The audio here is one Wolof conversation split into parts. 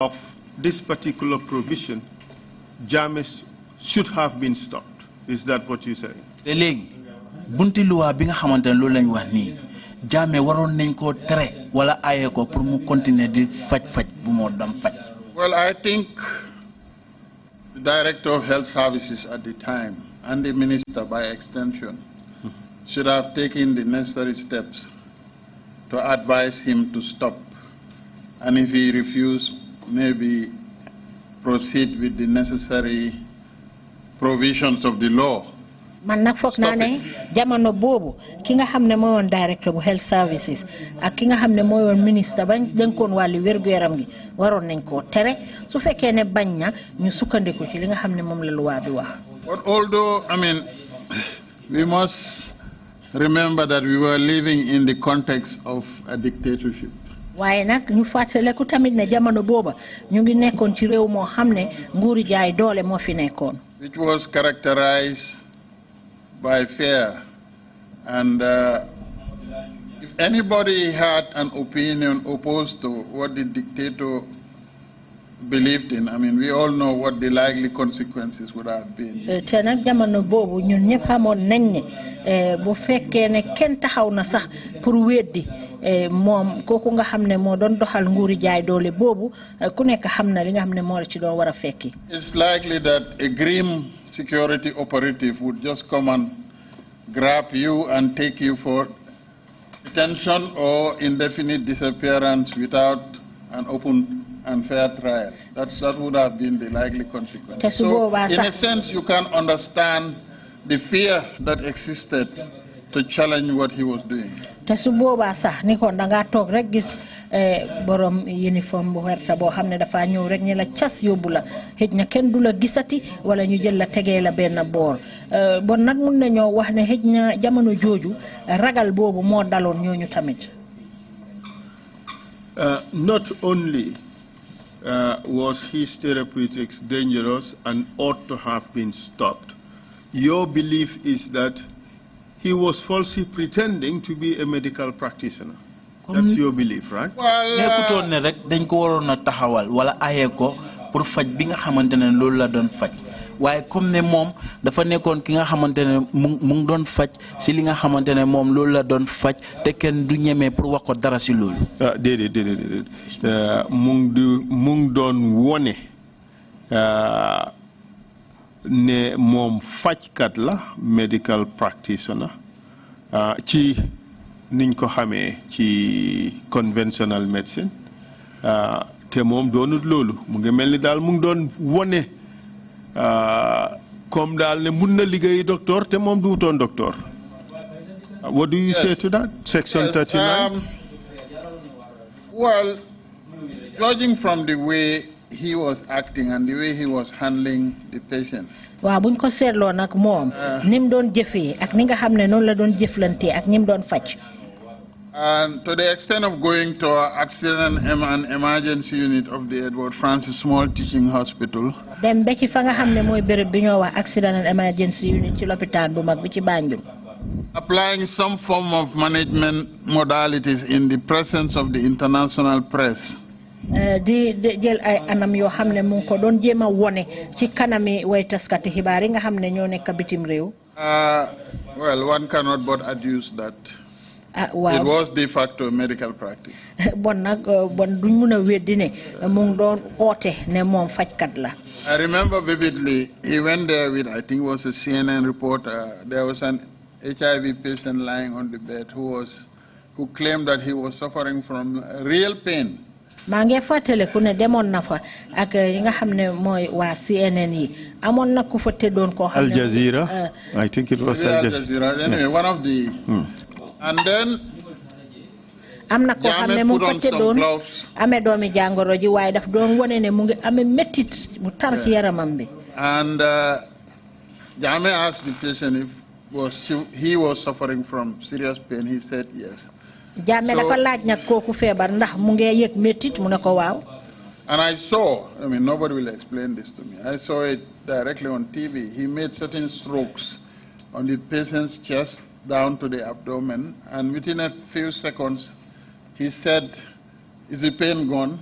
of this particular provision, Jammeh should have been stopped. Is that what you say? bunti luwa bi nga xamantene loolu lañ wax ni Jammeh waron nañ ko tere wala ayé ko pour mu continuer di faj bu mo dam faj. Well, I think the Director of Health Services at the time and the Minister by extension should have taken the necessary steps to advise him to stop, and if he refused, maybe proceed with the necessary provisions of the law. Man nak fokk na ne jamono bobu ki nga xamne moy won director bu health services ak ki nga xamne moy won ministre bañ denkon wali wergu yaram gi waron nañ ko tere su fekke ne bañ na ñu sukkandiku ci li nga xamne mom la loi bi wax. But although we must remember that we were living in the context of a dictatorship. Waye nak ñu fatale ko tamit ne jamono boba ñu ngi nekkon ci rew mo xamne nguuri jaay doole mo fi nekkon, which was characterized by fear, and if anybody had an opinion opposed to what the dictator believed in, we all know what the likely consequences would have been. Te nak jamono bobu ñun ñepp xamone nañ ne bu fekke ne ken taxaw na sax pour weddi mom koku nga xamne mo doon doxal nguuri jaay doole bobu ku nekk xamna li nga xamne mo la ci doon wara fekki. It's likely that a grim security operative would just come and grab you and take you for detention or indefinite disappearance without an open and fair trial. That would have been the likely consequence. So, in a sense, you can understand the fear that existed to challenge what he was doing. Te su boba sax ni kon da nga tok rek gis borom uniforme bu werta bo xamne dafa ñew rek ñi la cias yobula hejna ken dula gisati wala ñu jël la tégué la ben bor bon nak mën nañu wax ne hejna jamono joju ragal bobu mo dalon ñoñu tamit. Not only was his therapeutics dangerous and ought to have been stopped, your belief is that he was falsely pretending to be a medical practitioner. That's your belief, right? Well, ne rek dañ ko warona taxawal wala ayé ko pour faj bi nga xamantene loolu la doon faj waye comme ne mom dafa nekkon ki nga xamantene mu ngi doon faj ci li nga xamantene mom loolu la doon faj te ken du ñëmé pour wax ko dara ci loolu. Déedéet mu ngi doon woné ne mom fajkat la medical practitioner ci niñ ko xamé ci conventional medicine te mom doonut lolu mu ngi melni dal mu ngi doon woné comme dal ne mun na liggéey docteur te mom du ton docteur. What do you say to that? Section 39. Well, judging from the way he was acting and the way he was handling the patient. Wa buñ ko sétlo nak mom nim doon jëfé ak ni nga xamné non la doon jëflanté ak ñim doon fajj. And to the extent of going to accident and emergency unit of the Edward Francis Small Teaching Hospital. Dem be ci fa nga xamné moy bërepp bi ñoo wax accident and emergency unit ci l'hôpital bu mag bi ci Banjul. Applying some form of management modalities in the presence of the international press. Di jël ay anam yo xamne mu ko doon jema woné ci kanami way taskati xibaar yi nga xamne ñoo nekk bitim réew. Well, one cannot but adduce that it was de facto medical practice. Bon nak bon duñ mëna wéddi né mu ngi doon oté né mom fajkat la. I remember vividly he went there with, I think it was a CNN reporter. There was an HIV patient lying on the bed who claimed that he was suffering from real pain. maa ngi fàttale ku ne demoon na fa ak yi nga xam ne mooy waa CNN yi amoon na ku fa tëddoon koo xam ne Al Jazeera I think it was Al Jazeera anyway one of the and then am na koo xam ne mu fa tëddoon amee doomi jàngoro ji waaye daf doon wone ne mu ngi amee mettit bu tar ci yaramam bi and Jammeh asked the patient if he was suffering from serious pain. He said yes. Jammeh dafa laaj nag kooku feebar ndax mu ngi yëg mettit mu ne ko waaw. And I saw, nobody will explain this to me. I saw it directly on TV. He made certain strokes on the patient's chest down to the abdomen, and within a few seconds, he said, "Is the pain gone?"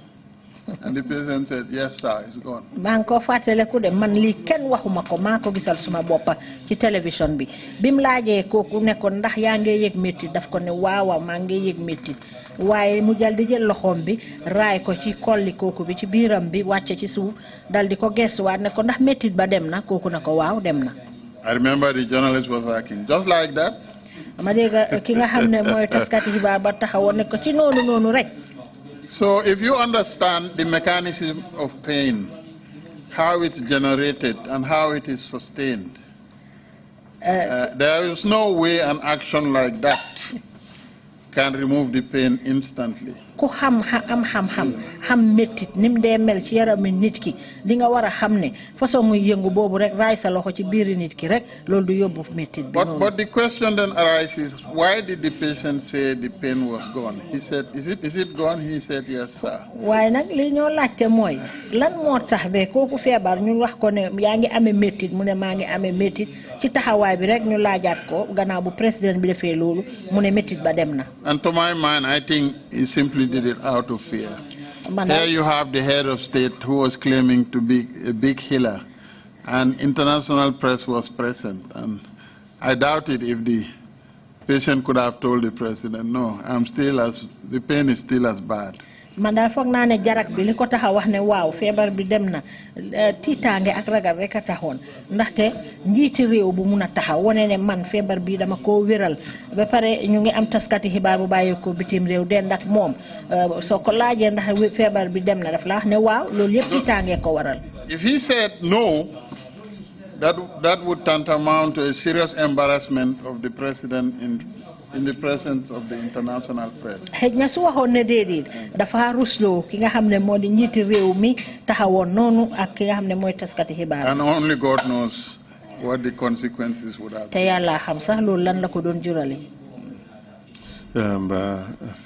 And the patient said, yes, sir, it's gone. Man ko fateleku de man li ken waxuma ko mako gisal suma boppa ci télévision bi bim laaje koku ne ko ndax ya nge yek metti daf ko ne waawa ma nge yek metti waye mu jël di jël loxom bi raay ko ci kolli koku bi ci biiram bi wacce ci suuf dal di ko gestu waat ne ko ndax metti ba dem na koku ne ko waaw dem na. I remember the journalist was asking, just like that? Ma dega ki nga xamne moy taskati xibaar ba taxawon ne ko ci nonu rek. So if you understand the mechanism of pain, how it's generated and how it is sustained, there is no way an action like that can remove the pain instantly. Ku xam metit nim de mel ci yaram nit ki di nga wara xam ne façon muy yëngu bobu rek raay sa loxo ci biir nit ki rek lolou du yobbu metit bi. But the question then arises, why did the patient say the pain was gone? He said, is it gone? He said, yes, sir. Waaye nak li ñoo laajte moy lan mo tax be koku febar ñu wax ko ne yaangi amé metit mu ne maangi amé metit ci taxaway bi rek ñu laajaat ko gannaaw bu président bi defé lolou mu ne metit ba dem na. And to my mind, I think he simply did it out of fear. Here you have the head of state who was claiming to be a big healer, and international press was present. And I doubted if the patient could have told the president, no, the pain is still as bad. Man daal foog naa ne jarak bi li ko tax a wax ne waaw feebar bi dem na tiitaange ak ragal rek a taxoon ndaxte njiiti réew bu mun a taxaw wane ne man feebar bi dama koo wéral ba pare ñu ngi am taskati xibaar bu bàyyeekoo bitim réew den ak moom soo ko laajee ndax feebar bi dem na daf la wax ne waaw loolu yëpp tiitaange ko waral. If he said no, that would tantamount to a serious embarrassment of the president in the presence of the international press. Xejna su waxoon ne déedéet dafa rusloo ki nga xam ne moo di njiiti réew mi taxawoon noonu ak ki nga xam ne mooy taskati xibaar. And only God knows what the consequences would have been. Te yàlla xam sax loolu lan la ko doon jurale.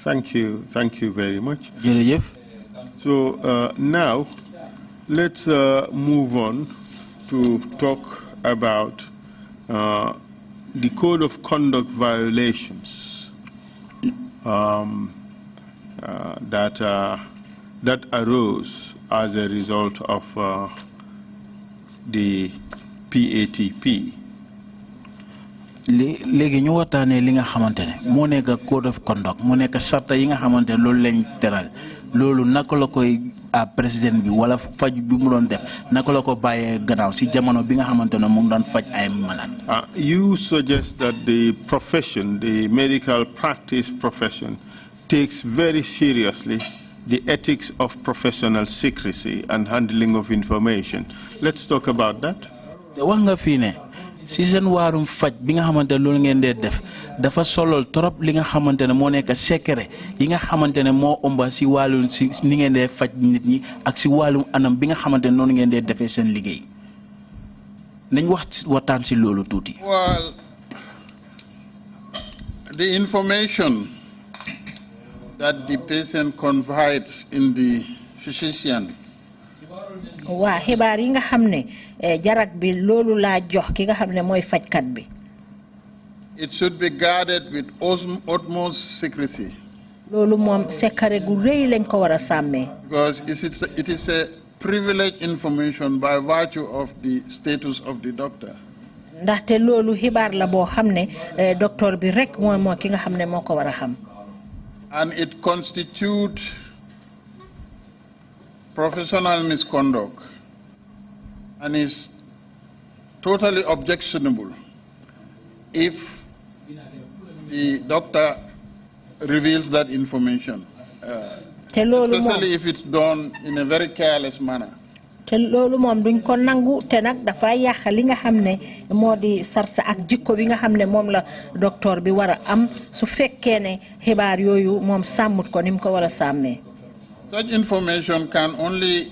Thank you very much. Jërëjëf. So now let's move on to talk about the code of conduct violations that arose as a result of the PATP. léegi ñu waxtaanee li nga xamante ne moo nekk code of conduct moo nekk sarta yi nga xamante ne loolu lañ teral loolu naka la koy président bi wala faj bi mu doon def naka la ko bàyyee gannaaw si jamono bi nga xamante ne mu ngi doon faj ay malade. You suggest that the profession, the medical practice profession, takes very seriously the ethics of professional secrecy and handling of information. Let's talk about that. wax nga fii ne si seen waarum faj bi nga xamante ne loolu ngeen dee def dafa solol trop li nga xamante ne moo nekk secret yi nga xamante ne moo ëmba si wàllum si ni ngeen dee faj nit ñi ak si wàllum anam bi nga xamante ne noonu ngeen dee defee seen liggéey nañ waxtaan si loolu tuuti. Well, the information that the patient confides in the physician. Waa xibaar yi nga xam ne jarak bi loolu laa jox ki nga xam ne mooy fajkat bi. It should be guarded with utmost secrecy. Loolu moom secret gu rëy lañ ko war a sàmmee. Because it is a privileged information by virtue of the status of the doctor. Ndaxte loolu xibaar la boo xam ne docteur bi rek moo ki nga xam ne moo ko war a xam. And it constitutes professional misconduct and is totally objectionable if the doctor reveals that information, especially if it's done in a very careless manner. Te loolu moom duñ ko nangu te nag dafa yàq li nga xam ne moo di sarta ak jikko bi nga xam ne moom la docteur bi war a am su fekkee ne xibaar yooyu moom sàmmut ko ni mu ko war a sàmmee. Such information can only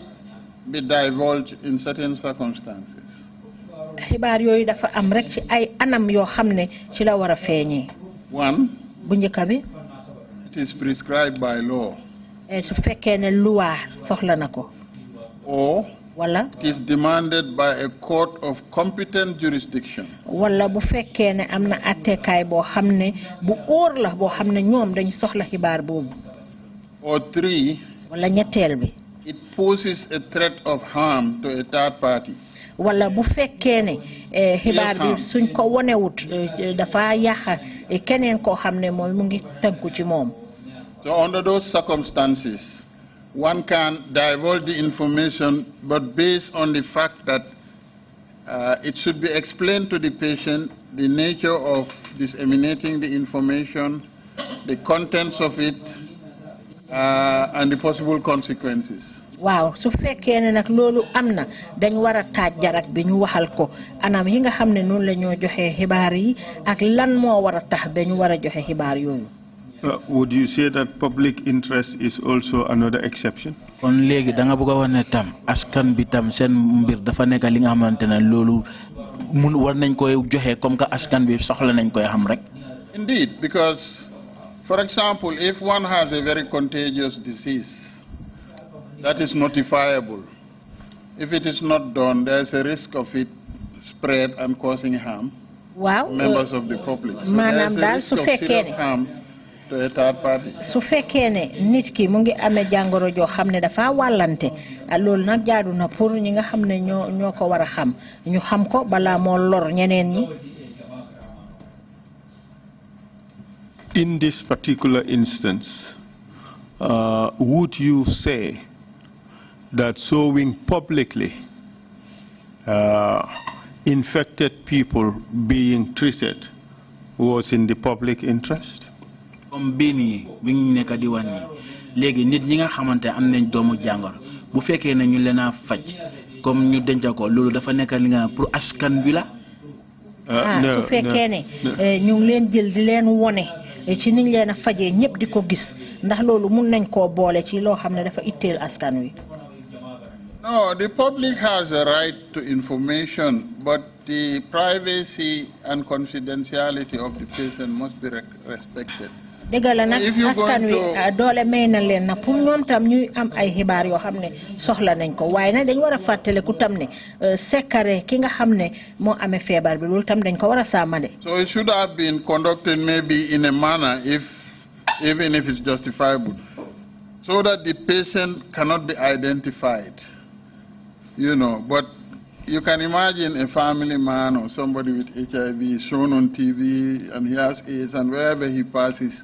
be divulged in certain circumstances. Xibaar yooyu dafa am rek ci ay anam yoo xam ne ci la war a feeñee. One, bu njëkk bi. It is prescribed by law. Su fekkee ne loi soxla na ko. Or wala. It is demanded by a court of competent jurisdiction. Wala bu fekkee ne am na attekaay boo xam ne bu óor la boo xam ne ñoom dañ soxla xibaar boobu. Or three. Wala ñetteel bi. it poses a threat of harm to a third party. wala bu fekkee ne xibaar bi suñ ko wonewut dafa yàq keneen koo xam ne mooy mu ngi tënku ci moom. So under those circumstances, one can divulge the information, but based on the fact that it should be explained to the patient the nature of disseminating the information, the contents of it, and the possible consequences. Waaw su fekkee ne nag loolu am na dañ war a taaj jarak bi ñu waxal ko anam yi nga xam ne noonu la ñoo joxe xibaar yi ak lan moo war a tax ba ñu war a joxe xibaar yooyu. Would you say that public interest is also another exception? kon léegi da nga bëgg a wax ne tam askan bi tam seen mbir dafa nekk li nga xamante ne loolu mun war nañ koy joxe comme que askan bi soxla nañ koy xam rek. Indeed, because, for example, if one has a very contagious disease, that is notifiable. If it is not done, there is a risk of it spread and causing harm to members of the public. So there is a risk of serious harm to a third party. su fekkee ne nit ki mu ngi amee jàngoro joo xam ne dafa wàllante loolu nag jaadu na pour ñi nga xam ne ñoo ko war a xam ñu xam ko balaa moo lor ñeneen ñi. In this particular instance, would you say that showing publicly infected people being treated was in the public interest? Comme bii nii bi ñu nekk di wax nii léegi nit ñi nga xamante am nañ doomu jàngoro bu fekkee ne ñu leen a faj comme ñu denc ko loolu dafa nekk li nga pour askan bi la. su fekkee ne ñu ngi leen jël di leen wone ci niñ leen a fajee ñëpp di ko gis ndax loolu mun nañ koo boole ci loo xam ne dafa itteel askan wi. No, the public has a right to information, but the privacy and confidentiality of the patient must be respected. dëgg la nag askan wi doole may na leen na pour ñoom tam ñuy am ay xibaar yoo xam ne soxla nañ ko waaye nag dañ war a fàttale ku tam ne sekkare ki nga xam ne moo amee feebar bi loolu tam dañ ko war a sàmmade. So it should have been conducted maybe in a manner, even if it's justifiable, so that the patient cannot be identified. You know, but you can imagine a family man or somebody with HIV shown on TV and he has AIDS, and wherever he passes,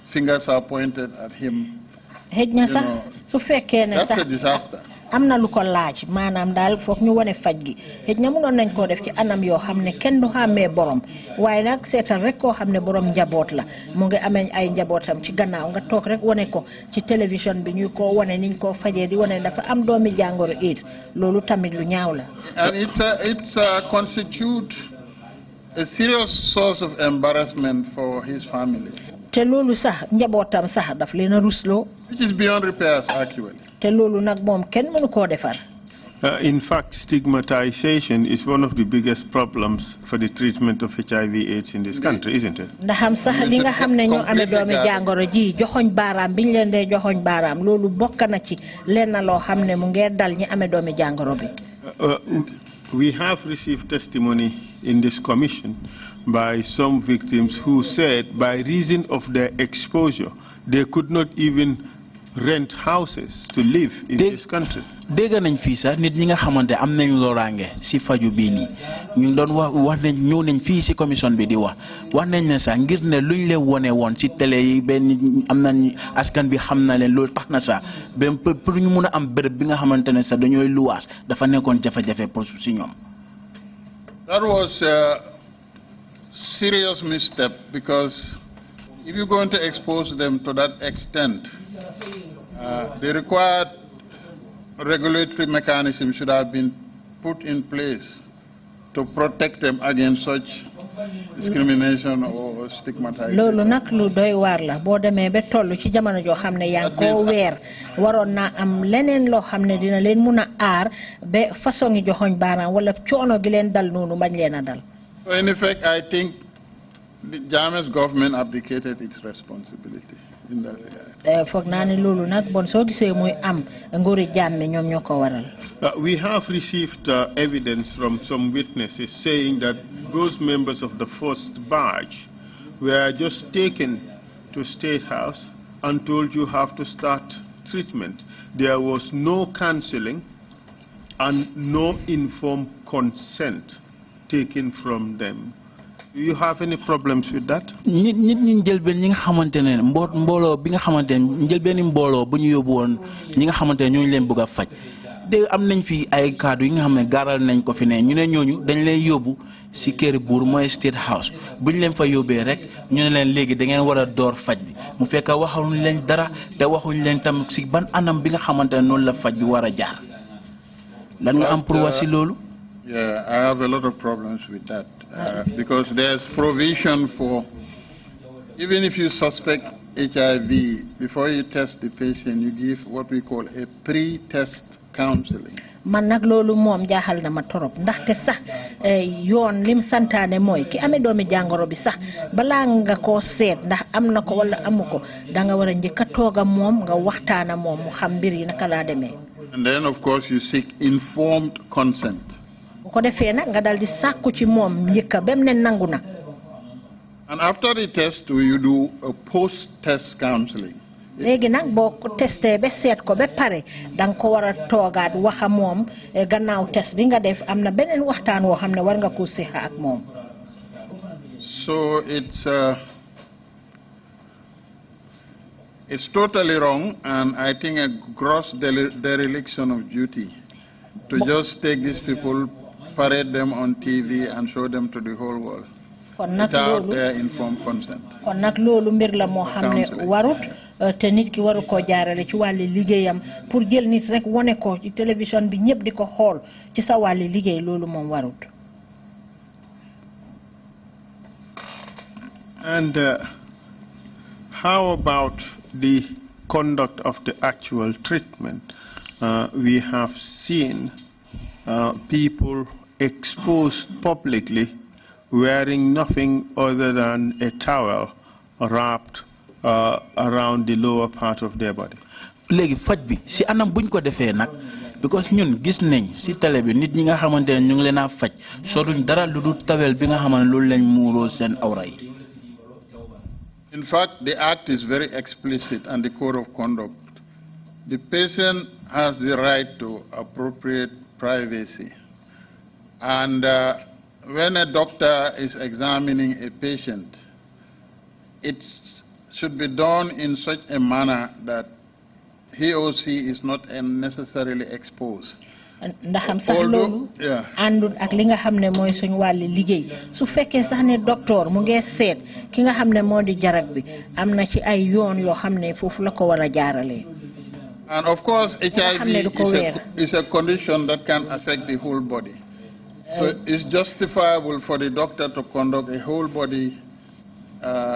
fingers are pointed at him. That's a disaster. am na lu ko laaj maanaam daal foog ñu wane faj gi xëj na mënoon nañ koo def ci anam yoo xam ne kenn du xàmmee borom waaye nag seetal rek koo xam ne borom njaboot la mu ngi amee ay njabootam ci gannaaw nga toog rek wane ko ci télévision bi ñu ko wane niñ ko fajee di wane dafa am doomi jàngoro AIDS loolu tamit lu ñaaw la. And it constitutes a serious source of embarrassment for his family. te loolu sax njabootam sax daf leen a rusloo. Which is beyond repairs actually. In fact, stigmatization is one of the biggest problems for the treatment of HIV/AIDS in this country, isn't it? We have received testimony in this commission by some victims who said by reason of their exposure, they could not even rent houses to live in this country. Dégg nañ fi sax nit ñi nga xamanté am nañ lorange ci faju bi ni ñu doon wax nañ ñëw nañ fi ci commission bi di wax nañ ne sax ngir ne luñ le woné won ci télé yi ben am nañ askan bi xam na leen lool tax na sax ben pour ñu mëna am bërepp bi nga xamanté ne sax dañoy luwaas dafa nekkon jafé pour ci ñom. That was a serious misstep because if you're going to expose them to that extent, the required regulatory mechanism should have been put in place to protect them against such discrimination or stigmatization. Lolu nak lu doy war la bo démé bé tollu ci jamono jo xamné yang ko wër waron na am leneen lo xamné dina leen mëna aar bé façon yi joxoñ baram wala ciono gi leen dal nonu bañ leena dal. So in effect, I think the Jammeh's government abdicated its responsibility in that regard. We have received evidence from some witnesses saying that those members of the first batch were just taken to State House and told you have to start treatment, there was no counseling and no informed consent taken from them. Do you have any problems with that? nit ñi jël ben ñi nga xamantene mbolo bi nga xamantene jël ben mbolo bu ñu yobbu won ñi nga xamantene ñoo leen bëgg faj de am nañ fi ay cadre yi nga xamne garal nañ ko fi ne ñu ne ñooñu dañ lay yobbu ci kër bour moy state house buñ leen fa yobé rek ñu ne leen légui da ngeen wara door faj bi mu fekk waxuñ leen dara te waxuñ leen tam ci ban anam bi nga xamantene non la faj bi wara jaar lan nga am pour wasi lolu. Yeah, I have a lot of problems with that because there's provision for, even if you suspect HIV, before you test the patient, you give what we call a pre-test counseling. Man nak lolu mom jaaxal na ma torop ndaxte sax yoon lim santane moy ki amé doomi jangoro bi sax bala nga ko seet ndax am na ko wala amuko da nga wara ñëk toga mom nga waxtaana mom mu xam mbir yi naka la démé. And then of course you seek informed consent. Ko defé nak nga daldi sakku ci mom ñëk bem ne nanguna. And after the test you do a post-test counseling. Légui nak boko testé be seet ko be paré dang ko wara togaat waxa mom gannaaw test bi nga def amna benen waxtaan wo xamné war nga ko séxa ak mom. So it's totally wrong and I think a gross dereliction of duty to just take these people, parade them on TV and show them to the whole world without their informed consent. Kon nak lolu mbir la mo xamné warut te nit ki waru ko jaarale ci wàlli liggéeyam pour jël nit rek woné ko ci télévision bi ñëpp di ko xool ci sa wàlli liggéey lolu moom warut. And how about the conduct of the actual treatment? We have seen people exposed publicly wearing nothing other than a towel wrapped around the lower part of their body. Légui faj bi si anam buñ ko défé nak because ñun gis nañ si télé bi nit ñi nga xamantene ñu ngi leena faj soruñ dara lu du tawel bi nga xamantene loolu lañ muuro sen awra yi. In fact, the act is very explicit and the code of conduct. The patient has the right to appropriate privacy. And when a doctor is examining a patient, it should be done in such a manner that he or she is not unnecessarily exposed. Ndax xam sax loolu àndul ak li nga xam ne mooy suñu wàlli liggéey su fekkee sax ne docteur mu ngi seet ki nga xam ne moo di jarab bi am na ci ay yoon yoo xam ne foofu la ko war a jaaralee. And of course HIV is a condition that can affect the whole body. So it's justifiable for the doctor to conduct a whole body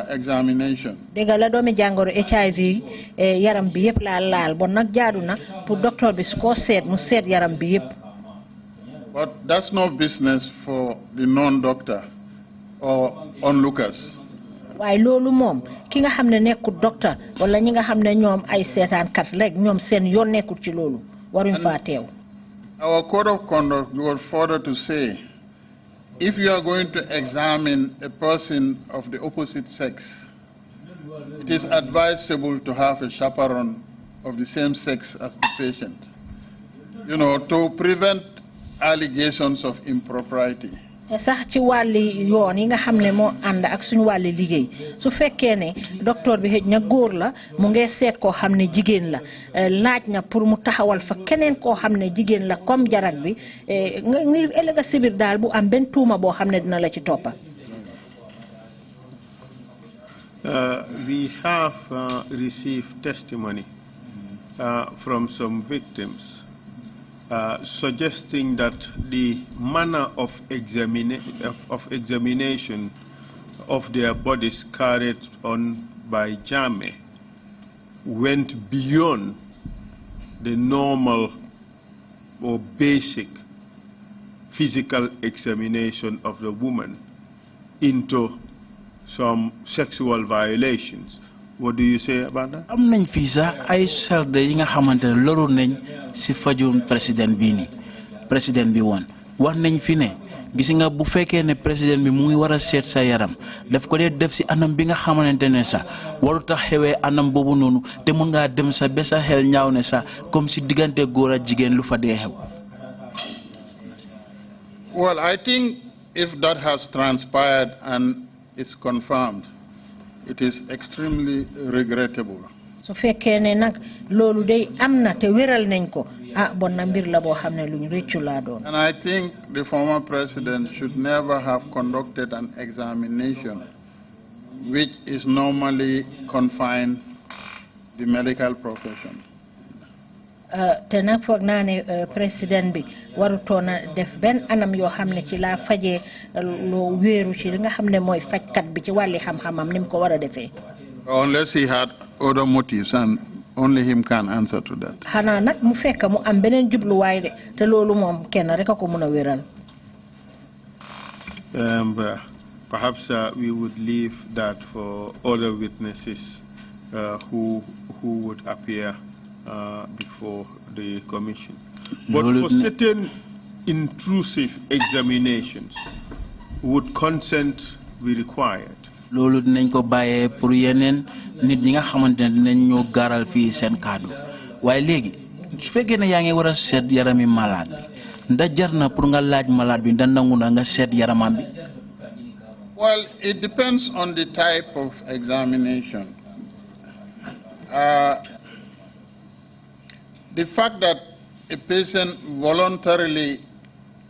examination. Dégg la doomi jàngoro HIV yaram bi yëpp la laal bon nag jaadu na pour docteur bi su ko seet mu seet yaram bi yëpp. But that's no business for the non-doctor or onlookers. Waaye loolu moom ki nga xam ne nekkul docteur wala ñi nga xam ne ñoom ay seetaankat rek ñoom seen yoon nekkul ci loolu waruñ faa teew. Our code of conduct goes further to say, if you are going to examine a person of the opposite sex, it is advisable to have a chaperone of the same sex as the patient, to prevent allegations of impropriety. te sax ci wàlli yoon yi nga xam ne moo ànd ak suñu wàlli liggéey su fekkee ne docteur bi xëj na góor la mu ngi seet koo xam ne jigéen la laaj na pour mu taxawal fa keneen koo xam ne jigéen la comme jarag bi nga ngir ëllëg si biir daal bu am benn tuuma boo xam ne dina la ci toppa. We have received testimony from some victims suggesting that the manner of examination of their bodies carried on by Jame went beyond the normal or basic physical examination of the woman into some sexual violations. What do you say about that? Am nañ fi sax ay sarde yi nga xamantene loru nañ ci fajum président bi woon wax nañ fi ne gis nga bu fekkee ne président bi mu ngi war a seet sa yaram daf ko dee def si anam bi nga xamante ne sax warut a xewee anam boobu noonu te mun ngaa dem sa ba sa xel ñaaw ne sax comme si diggante góor ak jigéen lu fa dee xew. Well, I think if that has transpired and is confirmed, it is extremely regrettable. su fekkee ne nag loolu day am na te wéral nañ ko bon na mbir la boo xam ne luñ réccu laa doon. And I think the former president should never have conducted an examination which is normally confined the medical profession. te nag foog naa ne président bi warutoon a def benn anam yoo xam ne ci laa fajee loo wéeru ci li nga xam ne mooy fajkat bi ci wàlli xam-xamam ni mu ko war a defee. Unless he had other motives, and only him can answer to that. xanaa nag mu fekk mu am beneen jubluwaay de te loolu moom kenn rek a ko mun a wéral. Perhaps we would leave that for other witnesses who would appear before the commission. But for certain intrusive examinations, would consent be required? Loolu dinañ ko bàyyee pour yeneen nit ñi nga xamante ne dinañ ñoo gaaral fii seen kaddu waaye léegi su fekkee ne yaa ngi war a seet yarami malade bi ndax jar na pour nga laaj malade bi ndax nangu na nga seet yaramam bi. Well, it depends on the type of examination. The fact that a patient voluntarily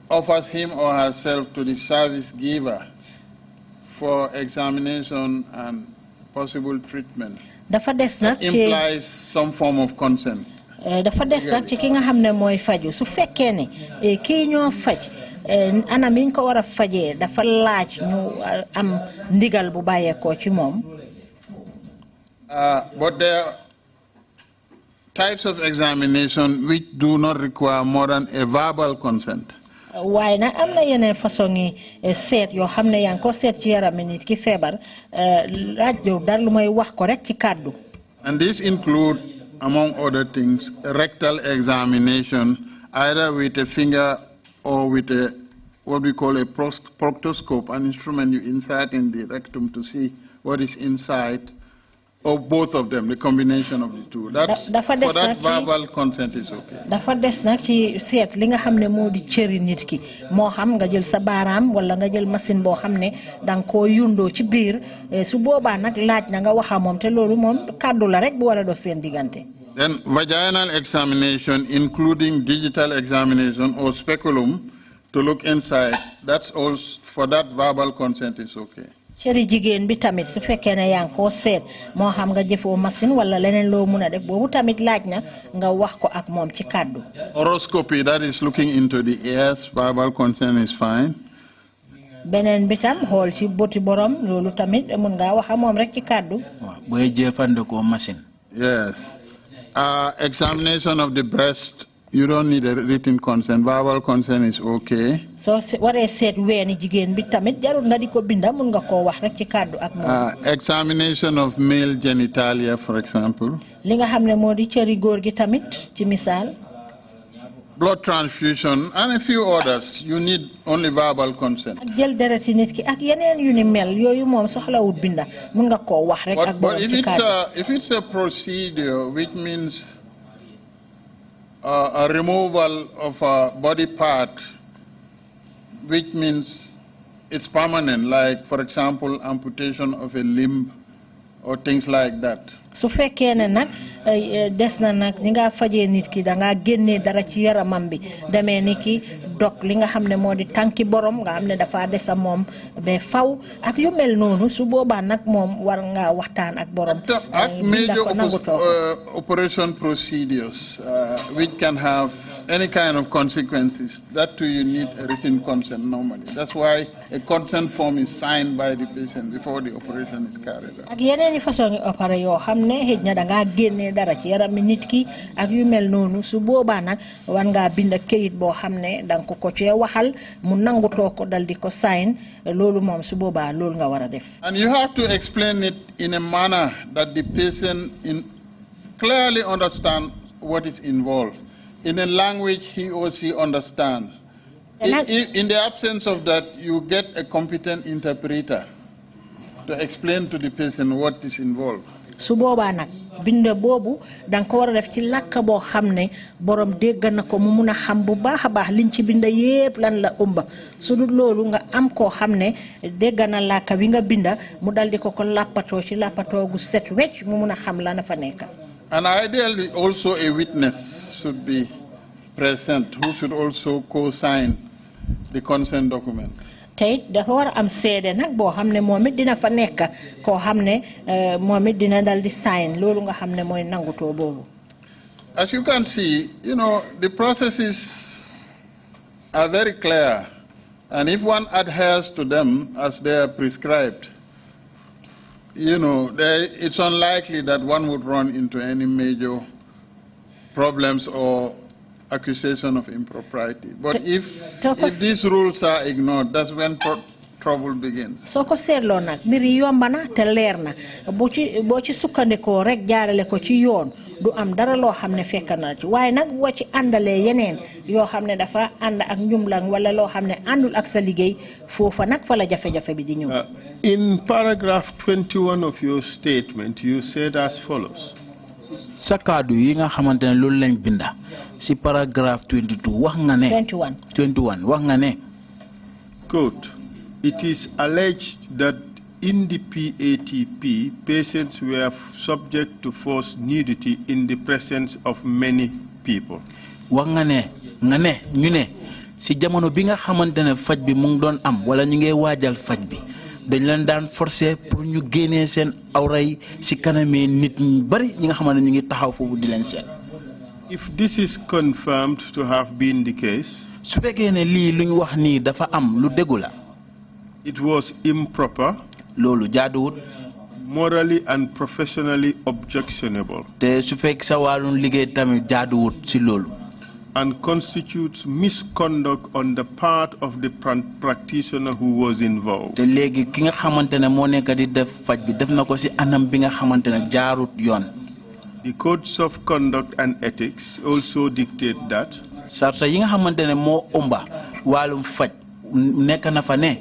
offers him or herself to the service giver for examination and possible treatment implies some form of consent. Dafa des nag ci ki nga xam ne mooy faju su fekkee ne kii ñoo faj anam yi ñu ko war a fajee dafa laaj ñu am ndigal bu bàyyeekoo ci moom. But there are types of examination which do not require more than a verbal consent. waaye nag am na yeneen façon yi seet yoo xam ne yaa ngi ko seet ci yaram nit ki feebar laaj yow dara lu may wax ko rek ci kàddu. And these include, among other things, rectal examination, either with a finger or with a what we call a proctoscope, an instrument you insert in the rectum to see what is inside, or both of them, the combination of the two. That's, for that verbal consent is okay. Dafa des nag ci seet li nga xam ne moo di cëri nit ki moo xam nga jël sa baaraam wala nga jël machine boo xam ne danga koo yundoo ci biir su boobaa nag laaj na nga waxa moom te loolu moom kàddu la rek bu war a dox seen diggante. Then vaginal examination, including digital examination or speculum to look inside, that's also, for that verbal consent is okay. cëri jigéen bi tamit su fekkee ne yaa ngi koo seet moo xam nga jëfoo machine wala leneen loo mun a def boobu tamit laaj na nga wax ko ak moom ci kàddu. Horoscopy, that is looking into the ears, verbal consent is fine. beneen bi tam xool ci boti borom loolu tamit mun ngaa wax ak moom rek ci kàddu. waaw booy jëfandikoo machine. Yes. Examination of the breast, you don't need a written consent. Verbal consent is okay. So waree seet weeni jigéen bi tamit jarul nga di ko binda mun nga koo wax rek ci kàddu ak moom. Examination of male genitalia, for example. li nga xam ne moo di cëri góor gi tamit ci misaal. Blood transfusion and a few others, you need only verbal consent. ak jël dereti nit ki ak yeneen yu ni mel yooyu moom soxlawut binda mun nga koo wax rek ak borom ci kàddu. But if it's a procedure which means a removal of a body part, which means it's permanent, like, for example, amputation of a limb or things like that. su fekkee ne nag des na nag ni nga fajee nit ki da nga génnee dara ci yaramam bi demee ni ki dog li nga xam ne moo di tànki borom nga xam ne dafa des a moom ba faw ak yu mel noonu su boobaa nag moom war nga waxtaan ak borom. Ak major operation procedures which can have any kind of consequences, that too you need a written consent normally. That's why a consent form is signed by the patient before the operation is carried out. ak yeneen façon opéré yoo xam ne xëj na da ngaa génnee dara ci yarami nit ki ak yu mel noonu su boobaa nag war ngaa bind këyit boo xam ne da nga ko cee waxal mu nangutoo ko dal di ko sign loolu moom su boobaa loolu nga war a def. And you have to explain it in a manner that the patient clearly understands what is involved, in a language he or she understands. In the absence of that, you get a competent interpreter to explain to the patient what is involved. su boobaa nag bind boobu danga ko war a def ci làkk boo xam ne borom dégg na ko mu mun a xam bu baax a baax liñ ci bind yépp lan la ëmba su dul loolu nga am koo xam ne dégg na làkk wi nga binda mu dal di ko làppatoo ci làppatoo gu set wecc mu mun a xam la na fa nekk. And ideally also a witness should be present who should also co-sign the consent document. Tey dafa war am seede nag boo xam ne moom it dina fa nekk koo xam ne moom it dina dal di sign loolu nga xam ne mooy nangutoo boobu. As you can see, the processes are very clear, and if one adheres to them as they are prescribed, it's unlikely that one would run into any major problems or accusation of impropriety. But if these rules are ignored, that's when trouble begins. So ko seetloo nag mbir yi yomb na te leer na boo ci sukkandikoo rek jaarale ko ci yoon du am dara loo xam ne fekk na ci waaye nag boo ci àndalee yeneen yoo xam ne dafa ànd ak njumlang wala loo xam ne àndul ak sa liggéey foofa nag fa la jafe-jafe bi di ñëw. In paragraph 21 of your statement, you said as follows. sa kaddu yi nga xamantene loolu lañ binda si paragraph 22 wax nga ne 21 wax nga ne quote, it is alleged that in the PATP patients were subject to forced nudity in the presence of many people. wax nga ne ñu ne si jamono bi nga xamantene faj bi mu ngi doon am wala ñu ngi waajal faj bi dañ leen daan forcer pour ñu génnee seen awray si kanamee nit ñu bari ñi nga xamante ñu ngi taxaw foofu di leen seet. If this is confirmed to have been the case, su fekkee ne lii lu ñu wax nii dafa am lu déggu la. It was improper, loolu jaaduwut, morally and professionally objectionable, te su fekk sa wàllum liggéey tamit jaaduwut si loolu. And constitutes misconduct on the part of the practitioner who was involved. te léegi ki nga xamantene moo nekk di def faj bi def na ko si anam bi nga xamantene jaarut yoon. The codes of conduct and ethics also dictate that sarta yi nga xamantene moo omba wàllum faj nekk na fa ne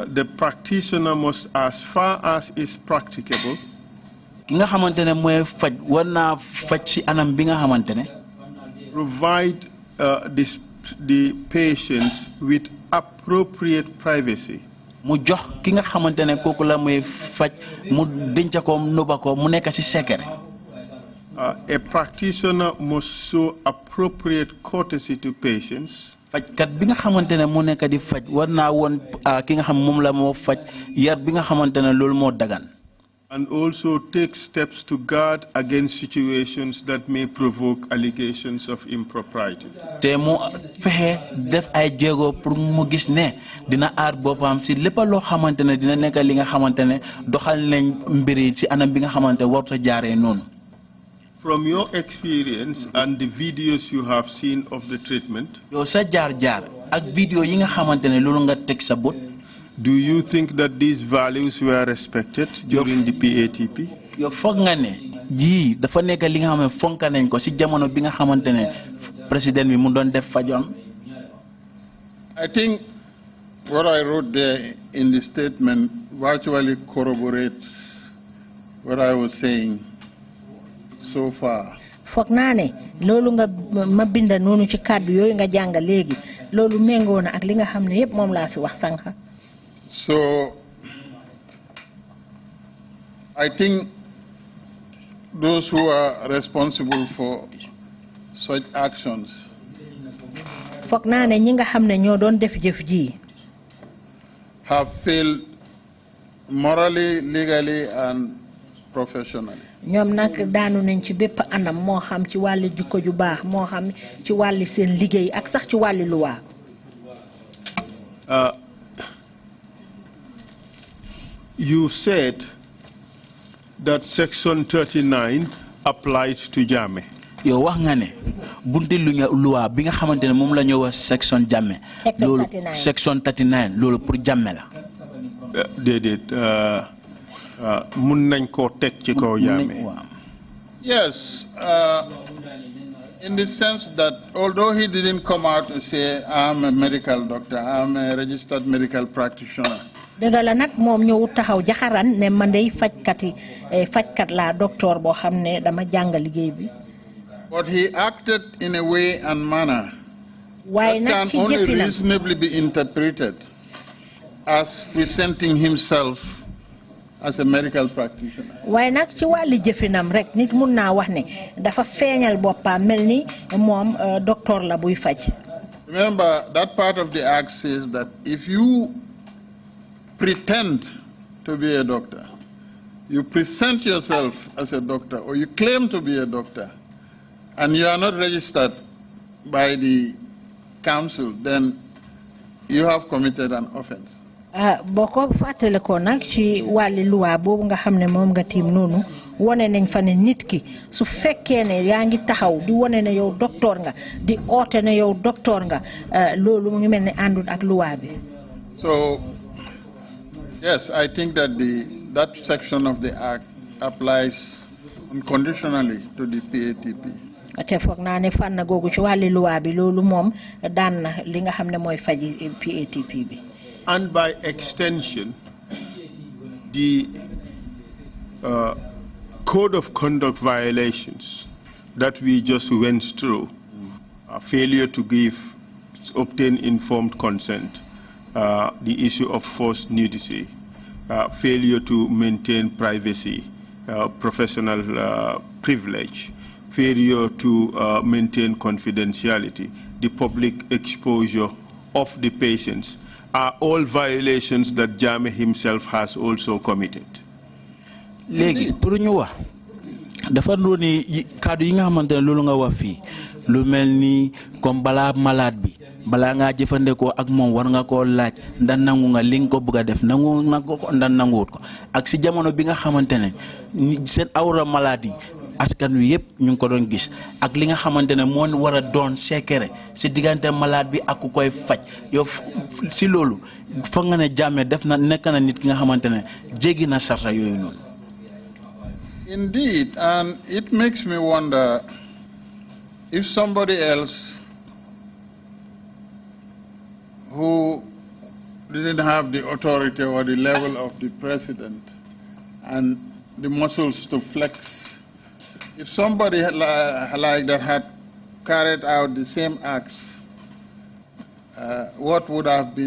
the practitioner must, as far as is practicable, ki nga xamantene mooy faj war naa faj si anam bi nga xamantene provide the patients with appropriate privacy. mu jox ki nga xamantene kooku la mooy faj mu denc ko nuba ko mu nekk si secret. A practitioner must show appropriate courtesy to patients. fajkat bi nga xamantene moo nekk di faj war naa woon ki nga xam moom la moo faj yar bi nga xamantene loolu moo dagan. And also take steps to guard against situations that may provoke allegations of impropriety. te mu fexe def ay jéego pour mu gis ne dina aar boppam si lépp loo xamante ne dina nekk li nga xamante ne doxal nañ mbiri si anam bi nga xamante warta jaaree noonu. From your experience and the videos you have seen of the treatment, yow sa jaar-jaar ak vidéo yi nga xamante ne loolu nga teg sa bët. do you think that these values were respected during the PATP? Yo foog nga ne ji dafa nekk li nga xam ne fonka nañ ko si jamono bi nga xamante ne président bi mu doon def fajoon. I think what I wrote there in the statement virtually corroborates what I was saying so far. foog naa ne loolu nga ma binda noonu ci kàddu yooyu nga jàng léegi loolu méngoo na ak li nga xam ne yépp moom laa fi wax sànq. So I think those who are responsible for such actions foog naa ne ñi nga xam ne ñoo doon def jëf ji have failed morally, legally, and professionally. ñoom nag daanu nañ ci bépp anam moo xam ci wàlli jikko ju baax moo xam ci wàlli seen liggéey ak sax ci wàlli luwaa. You said that Section 39 applied to Jammeh. Yo wax nga ne bunti loi bi nga xamantene mom la ñu wax section Jammeh lolu section 39 lolu pour Jammeh la. Dedet mun nañ ko tek ci kaw Jammeh. Yes, In the sense that although he didn't come out and say, I'm a medical doctor, I'm a registered medical practitioner. dëgg la nag moom ñëw taxaw jaxaran ne man dey fajkat laa docteur boo xam ne dama jàng liggéey bi. But he acted in a way and manner waaye that nag can ci only jëfinam reasonably be interpreted as presenting himself as a medical practitioner. waaye nag ci wàlli jëfinam rek nit mun naa wax ne dafa feeñal boppam mel ni moom docteur la buy faj. Remember, that part of the act says that if you pretend to be a doctor, you present yourself as a doctor, or you claim to be a doctor, and you are not registered by the council, then you have committed an offense. boko fàttale ko nag ci wàlli luwa boobu nga xam ne moom nga tiim noonu wone nañ fa ne nit ki su fekkee ne yaa ngi taxaw di wone ne yow docteur nga di oote ne yow docteur nga loolu mu ngi mel ne àndul ak luwa bi. So yes, I think that that section of the act applies unconditionally to the PATP. te foog naa ne fànn googu ci wàlli luwa bi loolu moom daan na li nga xam ne mooy faji PATP bi. And by extension, the code of conduct violations that we just went through, failure to obtain informed consent, the issue of forced nudity, failure to maintain privacy, professional privilege, failure to maintain confidentiality, the public exposure of the patients, are all violations that Jammeh himself has also committed. Legi pour ñu wax dafa ndoni kaddu yi nga xamantene lolu nga wax fi lu melni comme bala malade bi bala nga jëfandeko ak mom war nga ko laaj ndan nangu nga li nga ko bëgg def nangu nga ko ndan nanguut ko ak ci jamono bi nga xamantene seen awra malade askan wi yépp ñu ko doon gis ak li nga xamantene mo wara doon secret ci digante malade bi ak ku koy faj yow ci lolu fa nga ne Jammeh def na nek na nit ki nga xamantene jéggi na sarta yoyu non. Indeed, and it makes me wonder if somebody else who didn't have the authority or the level of the president and the muscles to flex, if somebody like that had carried out the same acts, what would have been